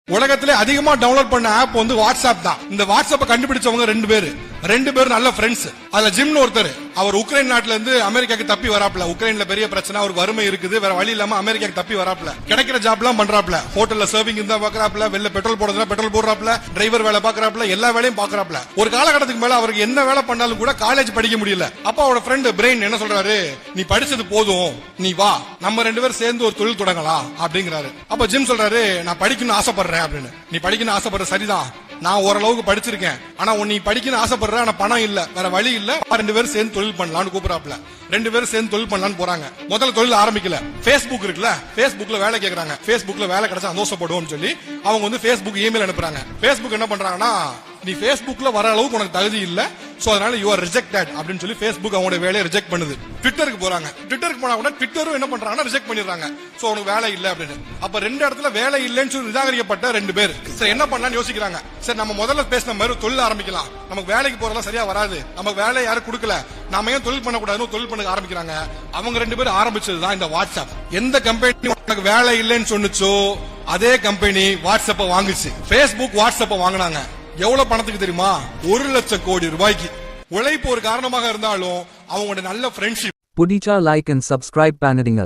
உலகத்திலே அதிகமா டவுன்லோட் பண்ண ஆப் வந்து வாட்ஸ்அப் தான். இந்த வாட்ஸ்அப்பை கண்டுபிடிச்சவங்க ரெண்டு பேர் நல்ல ஃப்ரெண்ட்ஸ். அதுல ஜிம்னு ஒருத்தர், அவர் உக்ரைன் நாட்டுல இருந்து அமெரிக்காக்கு தப்பி வராப்ல. உக்ரைன்ல பெரிய பிரச்சனை, அவருக்கு வறுமை இருக்குது, வேற வழி இல்லாம அமெரிக்காக்கு தப்பி வராப்ல. கிடைக்கிற ஜாப் எல்லாம் பண்றாப்ல. ஹோட்டல்ல சர்விங் இருந்தா பாக்குறாப்ல, வெளில பெட்ரோல் போடுறதுனா பெட்ரோல் போடுறாப்ல, டிரைவர் வேலை பாக்குறாப்ல, எல்லா வேலையும் பாக்குறாப்ல. ஒரு காலகட்டத்துக்கு மேல அவருக்கு என்ன வேலை பண்ணாலும் கூட காலேஜ் படிக்க முடியல. அப்ப அவரோட ஃப்ரெண்ட் பிரெயின் என்ன சொல்றாரு, நீ படிச்சது போதும், நீ வா நம்ம ரெண்டு பேரும் சேர்ந்து ஒரு தொழில் தொடங்கலாம் அப்படிங்கிறாரு. அப்ப ஜிம் சொல்றாரு, நான் படிக்கணும்னு ஆசைப்படுறேன் அப்படின்னு. நீ படிக்கணும்னு ஆசைப்படுற சரிதான், நான் ஓரளவுக்கு படிச்சிருக்கேன், ஆனா நீ படிக்கணும் ஆசைப்படுற, ஆனா பணம் இல்ல, வேற வழி இல்ல, ரெண்டு பேரும் சேர்ந்து தொழில் பண்ணலாம்னு கூப்பிடாப்ல. ரெண்டு பேரும் சேர்ந்து தொழில் பண்ணலாம்னு போறாங்க. முதல்ல தொழில் ஆரம்பிக்கல. பேஸ்புக் இருக்குல்ல, பேஸ்புக்ல வேலை கேக்குறாங்க. பேஸ்புக்ல வேலை கிடைச்சா சந்தோஷப்படுவோம் சொல்லி அவங்க வந்து பேஸ்புக் இமெயில் அனுப்புறாங்க. பேஸ்புக் என்ன பண்றாங்கன்னா, நீ பேஸ்புக்ல வர அளவுக்கு உனக்கு தகுதி இல்ல, சோ அதனால யூ ஆர் ரிஜெக்டட் அப்படின்னு சொல்லி பேஸ்புக் அவங்களோட வேலையை ரிஜெக்ட் பண்ணுது. ட்விட்டருக்கு போறாங்க. ட்விட்டருக்கு போனா கூட ட்விட்டரும் என்ன பண்றாங்கன்னா ரிஜெக்ட் பண்ணிடுறாங்க. சோ உனக்கு வேலை இல்ல அப்படின்னு. அப்ப ரெண்டு இடத்துல வேலை இல்லைன்னு சொல்லி நிராகரிக்கப்பட்ட ரெண்டு பேர். சரி என்ன பண்ணலாம்னு யோசிக்கிறாங்க. சரி நம்ம முதல்ல பேசின மாதிரி தொழில் ஆரம்பிக்கலாம், நமக்கு வேலைக்கு போறதெல்லாம் சரியா வராது, நமக்கு வேலை யாரும் கொடுக்கல, நாம ஏன் தொழில் பண்ணக்கூடாதுன்னு தொழில் பண்ண ஆரம்பிக்கிறாங்க. அவங்க ரெண்டு பேரும் ஆரம்பிச்சதுதான் இந்த வாட்ஸ்அப். எந்த கம்பெனி உனக்கு வேலை இல்லைன்னு சொன்னுச்சோ அதே கம்பெனி வாட்ஸ்அப்பை வாங்குச்சு. பேஸ்புக் வாட்ஸ்அப்பை வாங்கினாங்க. எவ்வளவு பணத்துக்கு தெரியுமா? 1,00,000 கோடி ரூபாய்க்கு. உழைப்பு ஒரு காரணமாக இருந்தாலும் அவங்களோட நல்ல ஃப்ரெண்ட்ஷிப். புடிச்சா லைக் அண்ட் சப்ஸ்கிரைப் பண்ணுங்க.